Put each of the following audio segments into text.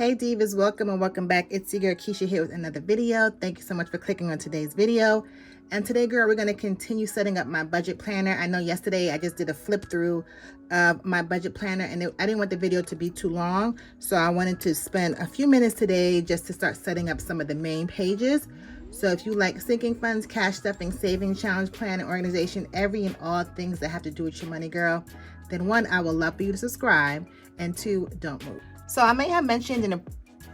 Hey Divas, welcome and welcome back. It's your girl Keisha here with another video. Thank you so much for clicking on today's video. And today, girl, we're going to continue setting up my budget planner. I know yesterday I just did a flip through of my budget planner and I didn't want the video to be too long. So I wanted to spend a few minutes today just to start setting up some of the main pages. So if you like sinking funds, cash stuffing, saving, challenge, plan, and organization, every and all things that have to do with your money, girl, then one, I would love for you to subscribe, and two, don't move. So I may have mentioned in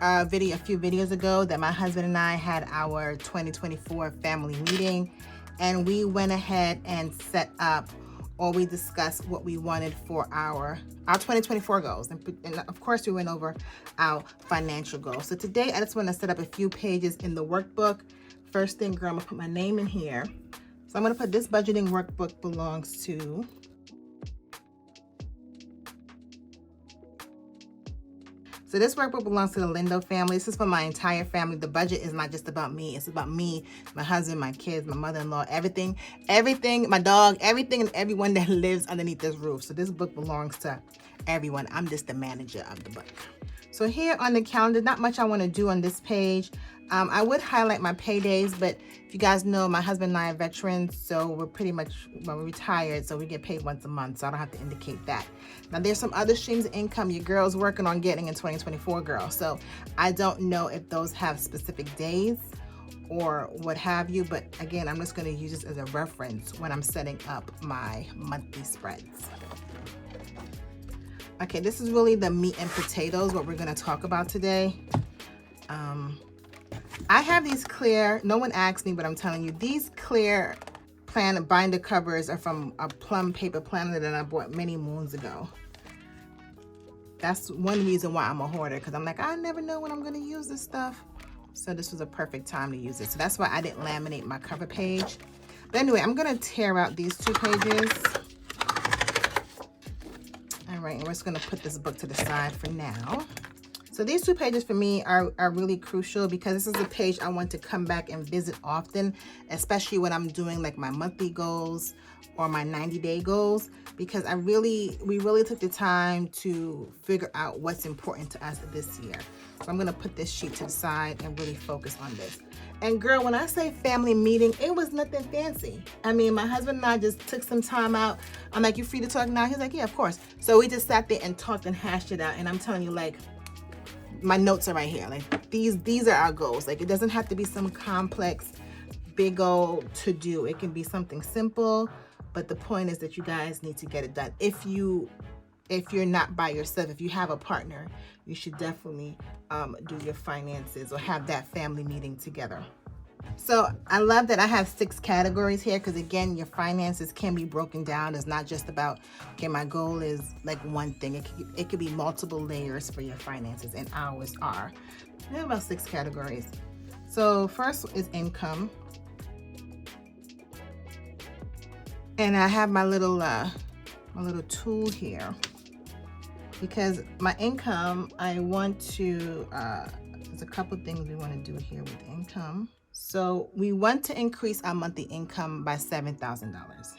a few videos ago that my husband and I had our 2024 family meeting, and we went ahead and set up, or we discussed what we wanted for our 2024 goals. And of course we went over our financial goals. So today I just want to set up a few pages in the workbook. First thing, girl, I'm gonna put my name in here. So I'm gonna put this budgeting workbook belongs to So this workbook belongs to the Lindo family. This is for my entire family. The budget is not just about me. It's about me, my husband, my kids, my mother-in-law, everything, my dog, everything and everyone that lives underneath this roof. So this book belongs to everyone. I'm just the manager of the book. So here on the calendar, not much I want to do on this page. I would highlight my paydays, but if you guys know, my husband and I are veterans, so we're pretty much, we're retired, so we get paid once a month, so I don't have to indicate that. Now, there's some other streams of income your girl's working on getting in 2024, girl, so I don't know if those have specific days or what have you, but again, I'm just going to use this as a reference when I'm setting up my monthly spreads. Okay, this is really the meat and potatoes, what we're going to talk about today. I have these clear, no one asked me, but I'm telling you, these clear plan binder covers are from a plum paper planner that I bought many moons ago. That's one reason why I'm a hoarder, because I'm like, I never know when I'm going to use this stuff. So this was a perfect time to use it. So that's why I didn't laminate my cover page. But anyway, I'm going to tear out these two pages. All right, and we're just going to put this book to the side for now. So these two pages for me are really crucial because this is a page I want to come back and visit often, especially when I'm doing like my monthly goals or my 90-day goals, because we really took the time to figure out what's important to us this year. So I'm going to put this sheet to the side and really focus on this. And girl, when I say family meeting, it was nothing fancy. I mean, my husband and I just took some time out. I'm like, you free to talk now? He's like, yeah, of course. So we just sat there and talked and hashed it out. And I'm telling you, like, my notes are right here. Like these are our goals. Like it doesn't have to be some complex, big goal to do. It can be something simple, but the point is that you guys need to get it done. If you're not by yourself, if you have a partner, you should definitely do your finances or have that family meeting together. So I love that I have 6 categories here because again, your finances can be broken down. It's not just about, okay, my goal is like one thing. It could be multiple layers for your finances, and ours are. I have about 6 categories. So first is income. And I have my little tool here because my income, I want to, there's a couple things we want to do here with income. So we want to increase our monthly income by $7,000.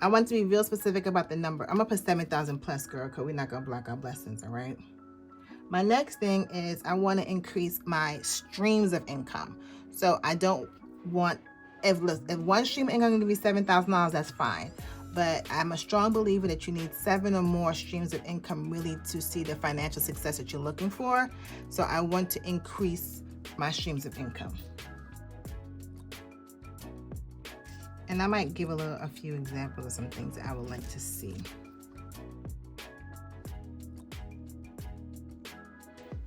I want to be real specific about the number. I'm gonna put 7,000 plus, girl, because we're not gonna block our blessings, all right? My next thing is I want to increase my streams of income. So I don't want, if one stream of income is gonna be $7,000, that's fine. But I'm a strong believer that you need 7 or more streams of income really to see the financial success that you're looking for. So I want to increase my streams of income. And I might give a few examples of some things that I would like to see.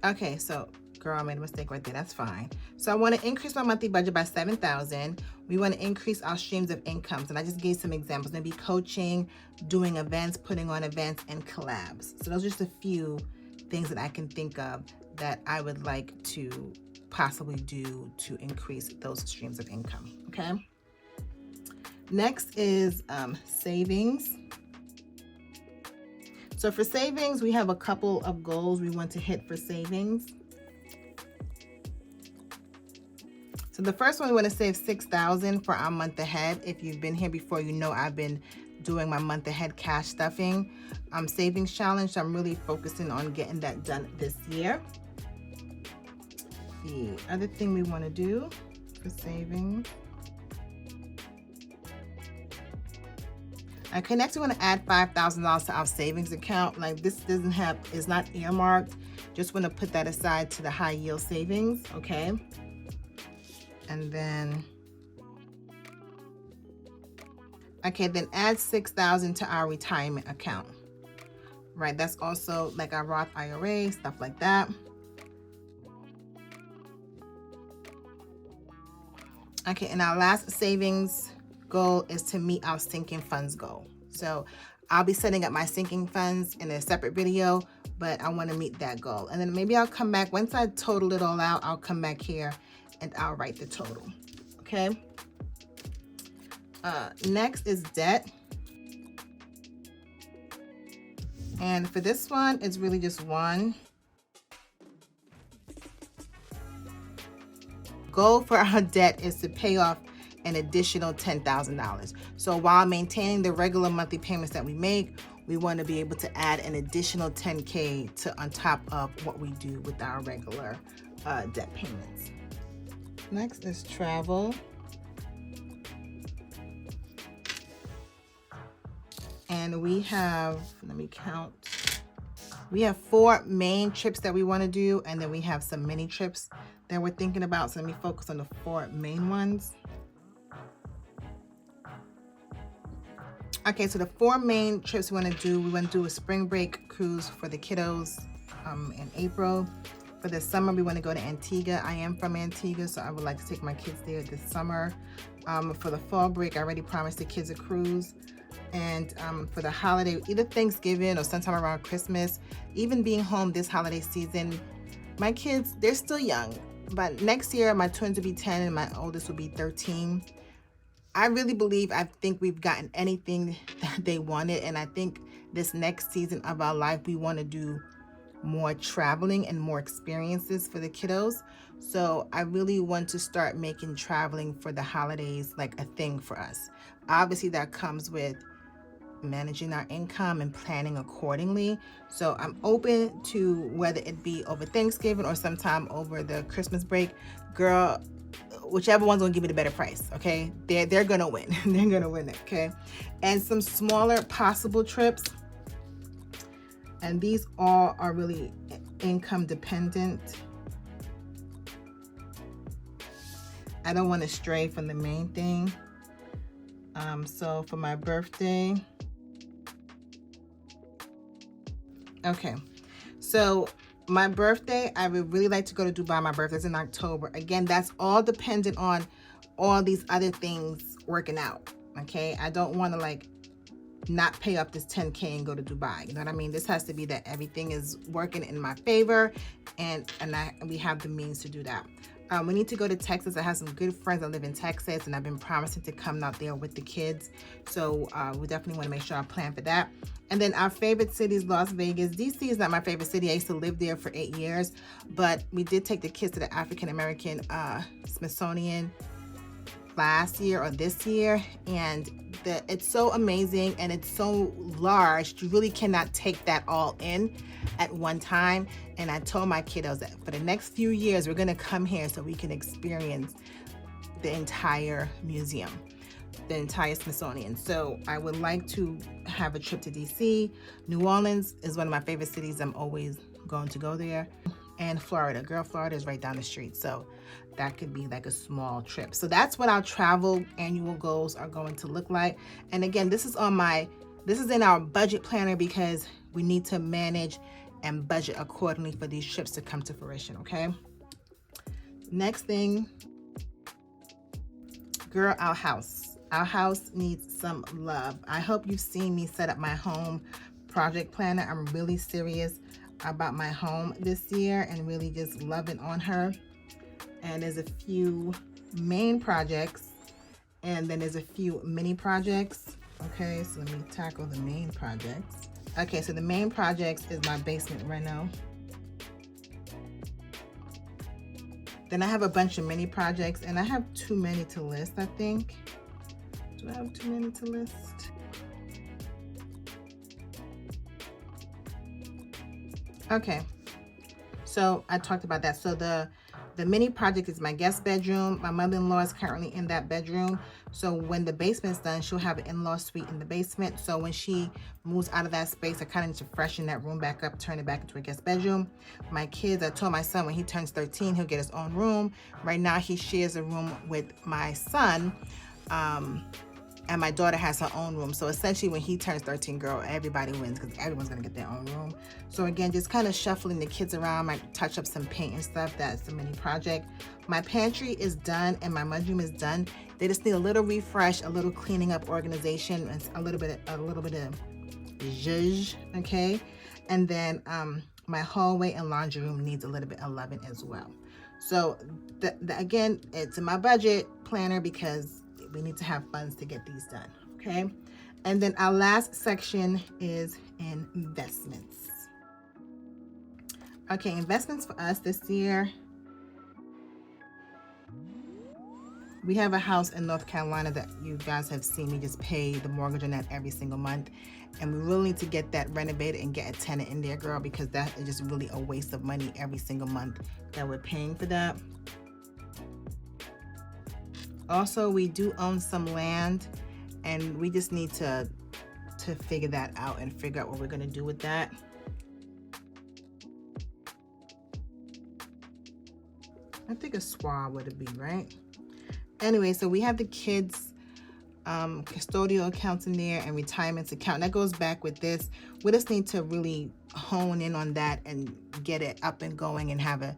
Okay, so girl, I made a mistake right there. That's fine. So I want to increase my monthly budget by $7,000. We want to increase our streams of incomes. And I just gave some examples. Maybe coaching, doing events, putting on events, and collabs. So those are just a few things that I can think of that I would like to possibly do to increase those streams of income. Okay. Next is savings. So for savings, we have a couple of goals we want to hit for savings. So the first one, we want to save $6,000 for our month ahead. If you've been here before, you know I've been doing my month ahead cash stuffing savings challenge. So I'm really focusing on getting that done this year. The other thing we want to do for savings. Okay, next we want to add $5,000 to our savings account. Like this is not earmarked. Just want to put that aside to the high yield savings, okay? And then, okay, then add $6,000 to our retirement account. Right, that's also like our Roth IRA, stuff like that. Okay, and our last savings goal is to meet our sinking funds goal. So I'll be setting up my sinking funds in a separate video, but I want to meet that goal. And then maybe I'll come back, once I total it all out, I'll come back here and I'll write the total, okay? Next is debt. And for this one, it's really just one. Goal for our debt is to pay off an additional $10,000. So while maintaining the regular monthly payments that we make, we want to be able to add an additional $10K to on top of what we do with our regular debt payments. Next is travel. And we have, let me count. We have 4 main trips that we want to do, and then we have some mini trips that we're thinking about. So let me focus on the 4 main ones. Okay, so the 4 main trips we want to do a spring break cruise for the kiddos in April. For the summer, we want to go to Antigua. I am from Antigua, so I would like to take my kids there this summer. For the fall break, I already promised the kids a cruise. And for the holiday, either Thanksgiving or sometime around Christmas, even being home this holiday season, my kids, they're still young. But next year, my twins will be 10 and my oldest will be 13. I really believe, I think we've gotten anything that they wanted. And I think this next season of our life, we want to do more traveling and more experiences for the kiddos. So I really want to start making traveling for the holidays like a thing for us. Obviously, that comes with managing our income and planning accordingly. So I'm open to whether it be over Thanksgiving or sometime over the Christmas break. Girl, whichever one's gonna give me the better price, okay? They're gonna win. They're gonna win it, okay? And some smaller possible trips. And these all are really income dependent. I don't want to stray from the main thing. So for my birthday, okay, so my birthday, I would really like to go to Dubai. My birthday's in October. Again, that's all dependent on all these other things working out, okay? I don't want to like not pay up this 10K and go to Dubai. You know what I mean? This has to be that everything is working in my favor and we have the means to do that. We need to go to Texas. I have some good friends that live in Texas, and I've been promising to come out there with the kids. So we definitely want to make sure I plan for that. And then our favorite city is Las Vegas. DC is not my favorite city. I used to live there for 8 years, but we did take the kids to the African American Smithsonian last year or this year, and it's so amazing and it's so large. You really cannot take that all in at one time. And I told my kiddos that for the next few years we're gonna come here so we can experience the entire museum, the entire Smithsonian. So I would like to have a trip to DC. New Orleans is one of my favorite cities. I'm always going to go there. And Florida. Girl, Florida is right down the street. So that could be like a small trip. So that's what our travel annual goals are going to look like. And again, this is in our budget planner because we need to manage and budget accordingly for these trips to come to fruition, okay? Next thing, girl, our house. Our house needs some love. I hope you've seen me set up my home project planner. I'm really serious about my home this year and really just loving on her. And there's a few main projects and then there's a few mini projects. Okay, so let me tackle the main projects. Okay, so the main projects is my basement reno. Then I have a bunch of mini projects and I have too many to list, I think. Do I have too many to list? Okay, so I talked about that. So the mini project is my guest bedroom. My mother-in-law is currently in that bedroom. So when the basement's done, she'll have an in-law suite in the basement. So when she moves out of that space, I kind of need to freshen that room back up, turn it back into a guest bedroom. My kids, I told my son when he turns 13, he'll get his own room. Right now he shares a room with my son. And my daughter has her own room. So essentially when he turns 13, girl, everybody wins because everyone's gonna get their own room. So again, just kind of shuffling the kids around, might touch up some paint and stuff. That's the mini project. My pantry is done and my mudroom is done. They just need a little refresh, a little cleaning up, organization, and a little bit of zhuzh, okay? And then my hallway and laundry room needs a little bit of loving as well. So again, it's in my budget planner because we need to have funds to get these done, okay? And then our last section is investments. Okay, investments for us this year. We have a house in North Carolina that you guys have seen me just pay the mortgage on that every single month. And we really need to get that renovated and get a tenant in there, girl, because that is just really a waste of money every single month that we're paying for that. Also, we do own some land and we just need to figure that out and figure out what we're gonna do with that. I think a swab would it be, right? Anyway, so we have the kids custodial accounts in there and retirements account. That goes back with this. We just need to really hone in on that and get it up and going and have a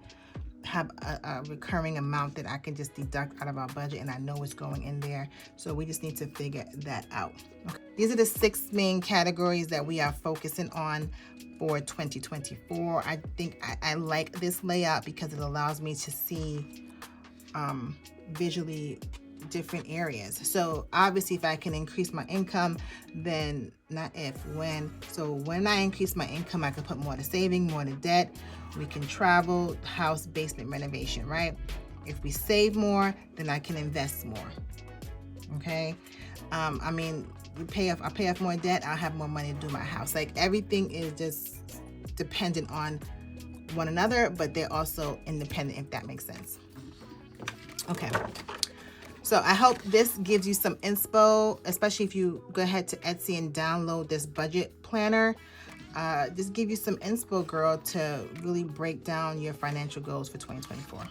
recurring amount that I can just deduct out of our budget and I know it's going in there. So we just need to figure that out. Okay. These are the 6 main categories that we are focusing on for 2024. I think I like this layout because it allows me to see visually different areas. So obviously if I can increase my income, then not if, when. So when I increase my income, I can put more to saving, more to debt. We can travel, house, basement renovation, right? If we save more, then I can invest more. Okay. I mean, I pay off more debt, I'll have more money to do my house. Like everything is just dependent on one another, but they're also independent, if that makes sense. Okay. So I hope this gives you some inspo, especially if you go ahead to Etsy and download this budget planner. Just give you some inspo, girl, to really break down your financial goals for 2024.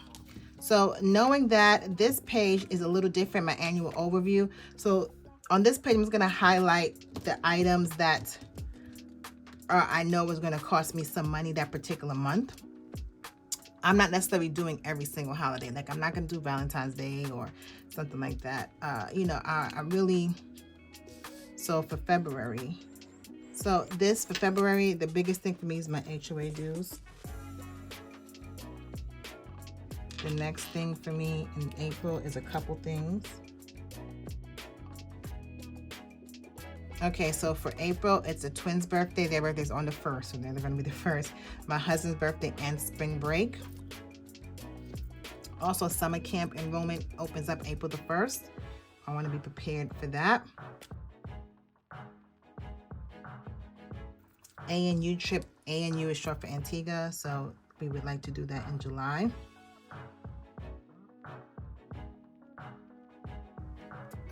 So knowing that this page is a little different, my annual overview. So on this page, I'm just going to highlight the items that I know is going to cost me some money that particular month. I'm not necessarily doing every single holiday. Like I'm not going to do Valentine's Day or something like that. You know, I really, so for February. So this, for February, the biggest thing for me is my HOA dues. The next thing for me in April is a couple things. Okay, so for April, it's a twins' birthday. Their birthday's on the 1st, so they're going to be the 1st. My husband's birthday and spring break. Also, summer camp enrollment opens up April the 1st. I want to be prepared for that. ANU trip. ANU is short for Antigua, so we would like to do that in July.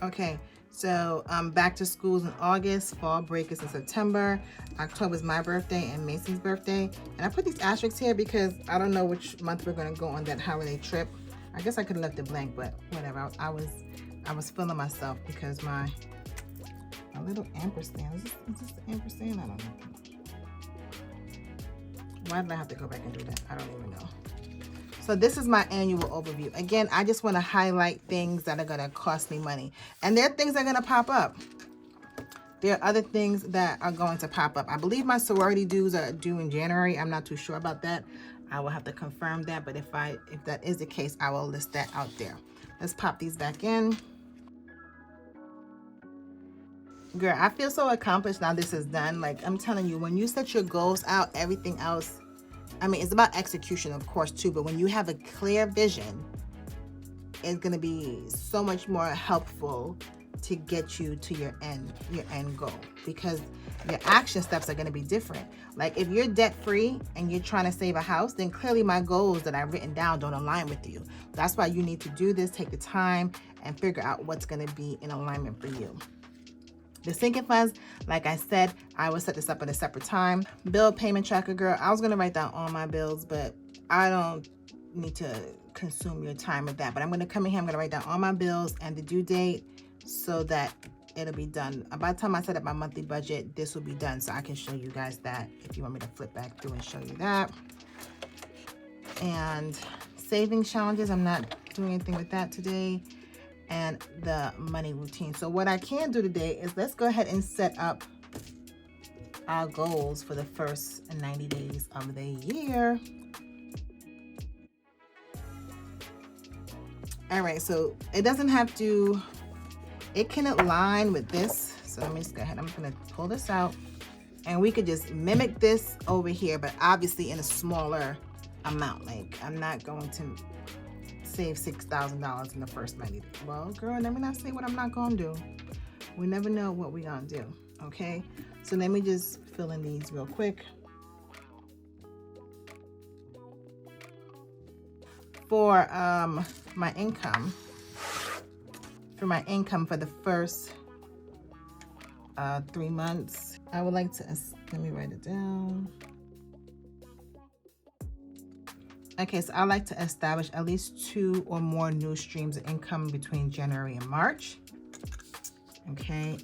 Okay, so back to schools in August, fall break is in September, October is my birthday and Mason's birthday. And I put these asterisks here because I don't know which month we're gonna go on that holiday trip. I guess I could have left it blank, but whatever. I was feeling myself because my little ampersand, is this the ampersand? I don't know. Why did I have to go back and do that? I don't even know. So this is my annual overview. Again, I just want to highlight things that are going to cost me money. And there are things that are going to pop up. There are other things that are going to pop up. I believe my sorority dues are due in January. I'm not too sure about that. I will have to confirm that. But if that is the case, I will list that out there. Let's pop these back in. Girl, I feel so accomplished now this is done. Like I'm telling you, when you set your goals out, everything else, I mean, it's about execution, of course, too. But when you have a clear vision, it's going to be so much more helpful to get you to your end goal, because your action steps are going to be different. Like if you're debt free and you're trying to save a house, then clearly my goals that I've written down don't align with you. That's why you need to do this, take the time and figure out what's going to be in alignment for you. The sinking funds, like I said, I will set this up at a separate time. Bill payment tracker, girl, I was going to write down all my bills, but I don't need to consume your time with that. But I'm going to come in here, I'm going to write down all my bills and the due date so that it'll be done. By the time I set up my monthly budget, this will be done, so I can show you guys that if you want me to flip back through and show you that. And saving challenges, I'm not doing anything with that today. And the money routine. So what I can do today is let's go ahead and set up our goals for the first 90 days of the year. All right, so it doesn't have to, it can align with this. So let me just go ahead, I'm gonna pull this out and we could just mimic this over here, but obviously in a smaller amount. Like I'm not going to save $6,000 in the first 90 days. Well, girl, let me not say what I'm not gonna do. We never know what we're gonna do, okay? So let me just fill in these real quick. For my income, for the first 3 months, I would like to, let me write it down. Okay, so I like to establish at least 2 or more new streams of income between January and March. Okay,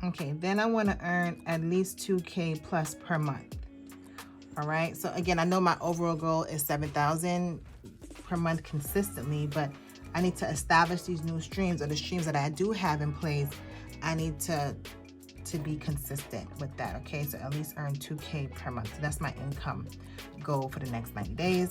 okay, then I want to earn at least 2K plus per month. All right, so again, I know my overall goal is 7,000 per month consistently, but I need to establish these new streams, or the streams that I do have in place. I need to be consistent with that. Okay, so at least earn 2K per month. So that's my income goal for the next 90 days.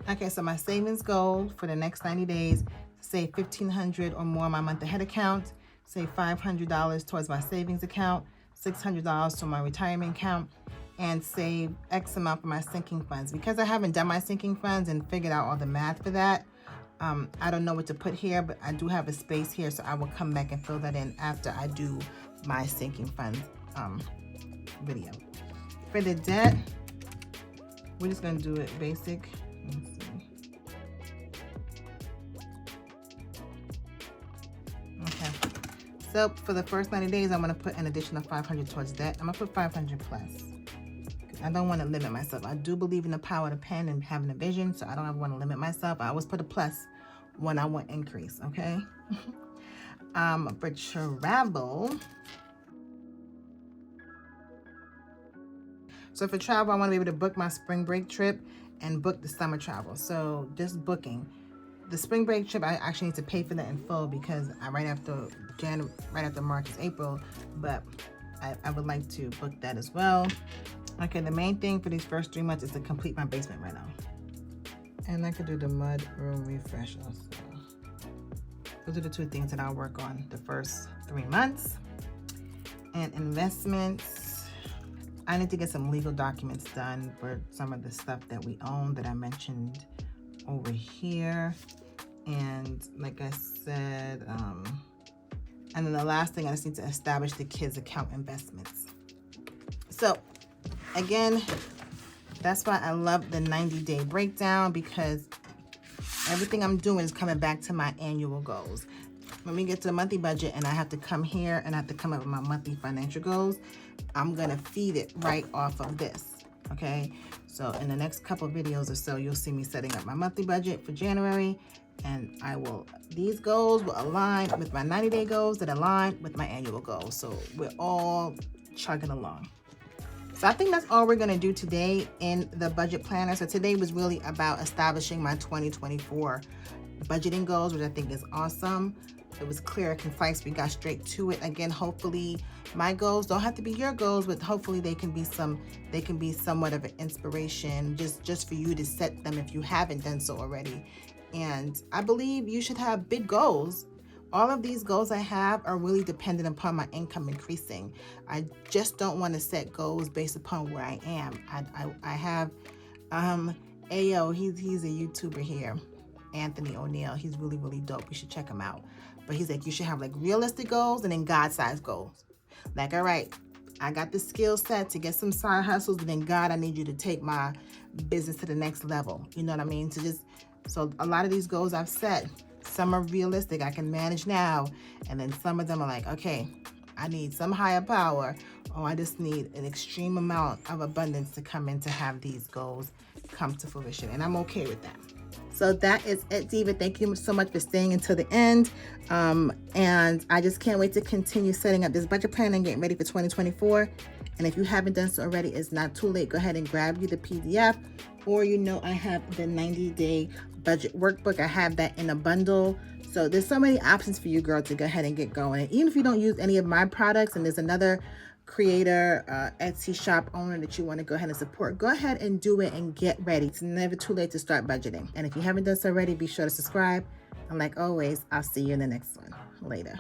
Okay, so my savings goal for the next 90 days, save $1,500 or more on my month ahead account, save $500 towards my savings account, $600 to my retirement account, and save X amount for my sinking funds. Because I haven't done my sinking funds and figured out all the math for that, I don't know what to put here, but I do have a space here, so I will come back and fill that in after I do my sinking funds video. For the debt, we're just gonna do it basic. Let's see. Okay, so for the first 90 days, I'm gonna put an additional $500 towards debt. I'm gonna put 500 plus. I don't want to limit myself. I do believe in the power of the pen and having a vision, so I don't ever want to limit myself. I always put a plus when I want increase, okay? For travel, so for travel, I want to be able to book my spring break trip and book the summer travel. So just booking. The spring break trip, I actually need to pay for that in full because right after March is April, but I would like to book that as well. Okay, the main thing for these first 3 months is to complete my basement right now. And I could do the mud room refresh also. Those are the 2 things that I'll work on the first 3 months. And investments, I need to get some legal documents done for some of the stuff that we own that I mentioned over here. And like I said, and then the last thing, I just need to establish the kids' account investments. So again, that's why I love the 90-day breakdown, because everything I'm doing is coming back to my annual goals. When we get to the monthly budget and I have to come here and I have to come up with my monthly financial goals, I'm gonna feed it right off of this, okay? So in the next couple of videos or so, you'll see me setting up my monthly budget for January, and these goals will align with my 90-day goals that align with my annual goals. So we're all chugging along. So I think that's all we're gonna do today in the budget planner. So today was really about establishing my 2024 budgeting goals, which I think is awesome. It was clear, concise, we got straight to it. Again, hopefully my goals don't have to be your goals, but hopefully they can be somewhat of an inspiration just for you to set them if you haven't done so already. And I believe you should have big goals, All of these goals I have are really dependent upon my income increasing. I just don't want to set goals based upon where I am. I have Ayo, he's a YouTuber here, Anthony O'Neill. He's really, really dope. You should check him out. But he's like, you should have like realistic goals and then God-sized goals. Like, all right, I got the skill set to get some side hustles, but then God, I need you to take my business to the next level. You know what I mean? So a lot of these goals I've set, some are realistic, I can manage now. And then some of them are like, okay, I need some higher power, or I just need an extreme amount of abundance to come in to have these goals come to fruition. And I'm okay with that. So that is it, Diva. Thank you so much for staying until the end. And I just can't wait to continue setting up this budget plan and getting ready for 2024. And if you haven't done so already, it's not too late. Go ahead and grab you the PDF, or I have the 90-day budget workbook. I have that in a bundle. So there's so many options for you, girl, to go ahead and get going. And even if you don't use any of my products and there's another creator, Etsy shop owner that you want to go ahead and support, go ahead and do it and get ready. It's never too late to start budgeting. And if you haven't done so already, be sure to subscribe. And like always, I'll see you in the next one. Later.